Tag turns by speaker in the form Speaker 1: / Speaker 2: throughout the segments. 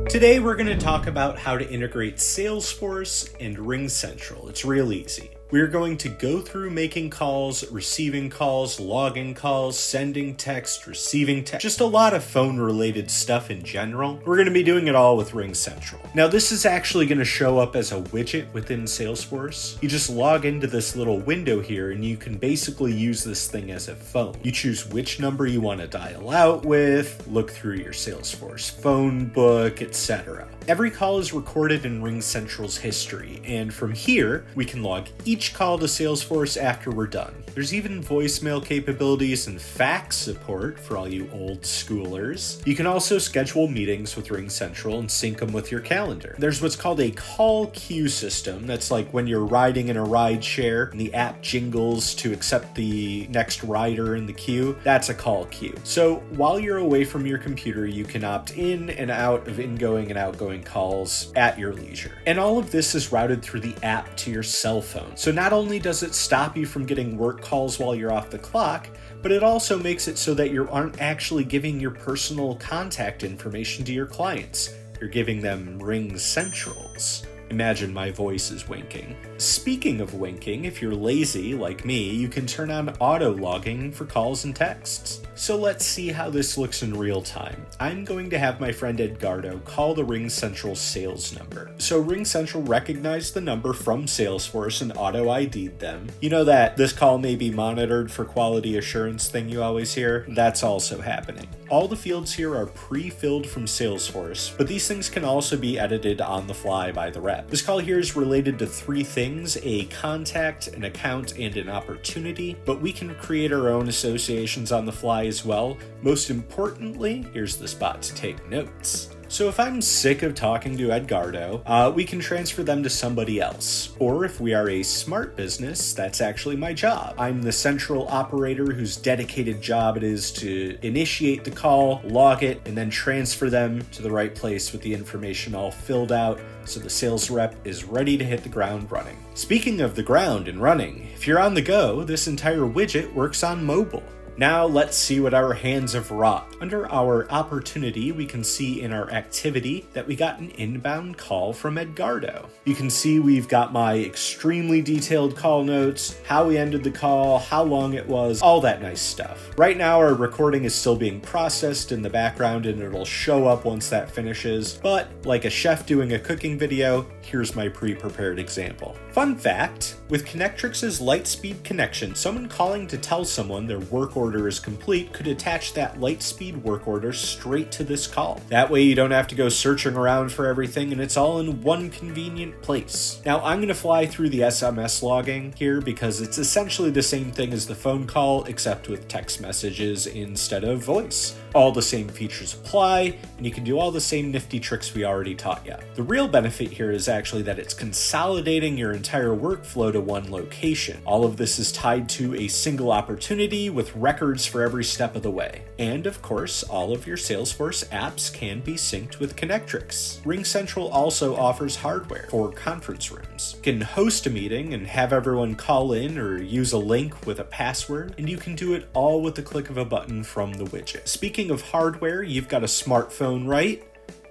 Speaker 1: Today we're going to talk about how to integrate Salesforce and RingCentral. It's real easy. We're going to go through making calls, receiving calls, logging calls, sending text, receiving text, just a lot of phone-related stuff in general. We're going to be doing it all with RingCentral. Now this is actually going to show up as a widget within Salesforce. You just log into this little window here and you can basically use this thing as a phone. You choose which number you want to dial out with, look through your Salesforce phone book, etc. Every call is recorded in RingCentral's history, and from here, we can log each call to Salesforce after we're done. There's even voicemail capabilities and fax support for all you old schoolers. You can also schedule meetings with RingCentral and sync them with your calendar. There's what's called a call queue system. That's like when you're riding in a ride share and the app jingles to accept the next rider in the queue. That's a call queue. So while you're away from your computer, you can opt in and out of ingoing and outgoing calls at your leisure. And all of this is routed through the app to your cell phone. So not only does it stop you from getting work calls while you're off the clock, but it also makes it so that you aren't actually giving your personal contact information to your clients. You're giving them RingCentral's. Imagine my voice is winking. Speaking of winking, if you're lazy like me, you can turn on auto logging for calls and texts. So let's see how this looks in real time. I'm going to have my friend Edgardo call the RingCentral sales number. So RingCentral recognized the number from Salesforce and auto ID'd them. You know that this call may be monitored for quality assurance thing you always hear? That's also happening. All the fields here are pre-filled from Salesforce, but these things can also be edited on the fly by the rep. This call here is related to three things: a contact, an account, and an opportunity, but we can create our own associations on the fly as well. Most importantly, here's the spot to take notes. So if I'm sick of talking to Edgardo, we can transfer them to somebody else. Or if we are a smart business, that's actually my job. I'm the central operator whose dedicated job it is to initiate the call, log it, and then transfer them to the right place with the information all filled out so the sales rep is ready to hit the ground running. Speaking of the ground and running, if you're on the go, this entire widget works on mobile. Now let's see what our hands have wrought. Under our opportunity, we can see in our activity that we got an inbound call from Edgardo. You can see we've got my extremely detailed call notes, how we ended the call, how long it was, all that nice stuff. Right now our recording is still being processed in the background and it'll show up once that finishes, but like a chef doing a cooking video, here's my pre-prepared example. Fun fact, with Connectrix's Lightspeed connection, someone calling to tell someone their work order is complete could attach that Lightspeed work order straight to this call. That way you don't have to go searching around for everything and it's all in one convenient place. Now I'm going to fly through the SMS logging here because it's essentially the same thing as the phone call except with text messages instead of voice. All the same features apply and you can do all the same nifty tricks we already taught you. The real benefit here is actually that it's consolidating your entire workflow to one location. All of this is tied to a single opportunity with records for every step of the way. And of course, all of your Salesforce apps can be synced with Connectrix. RingCentral also offers hardware for conference rooms. You can host a meeting and have everyone call in or use a link with a password, and you can do it all with the click of a button from the widget. Speaking of hardware, you've got a smartphone, right?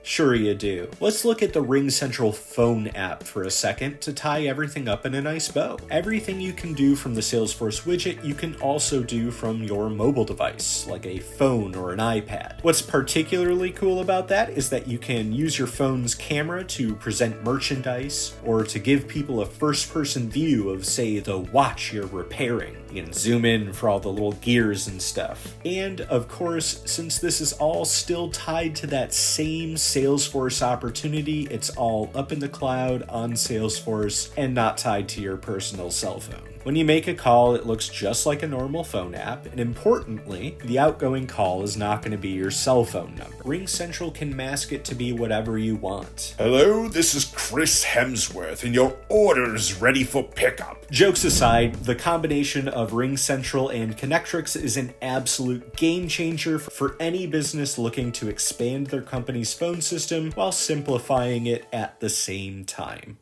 Speaker 1: Sure you do. Let's look at the RingCentral phone app for a second to tie everything up in a nice bow. Everything you can do from the Salesforce widget, you can also do from your mobile device, like a phone or an iPad. What's particularly cool about that is that you can use your phone's camera to present merchandise or to give people a first-person view of, say, the watch you're repairing. You can zoom in for all the little gears and stuff. And of course, since this is all still tied to that same Salesforce opportunity, it's all up in the cloud on Salesforce and not tied to your personal cell phone. When you make a call, it looks just like a normal phone app, and importantly, the outgoing call is not going to be your cell phone number. RingCentral can mask it to be whatever you want.
Speaker 2: Hello, this is Chris Hemsworth, and your order is ready for pickup.
Speaker 1: Jokes aside, the combination of RingCentral and Connectrix is an absolute game changer for any business looking to expand their company's phone system while simplifying it at the same time.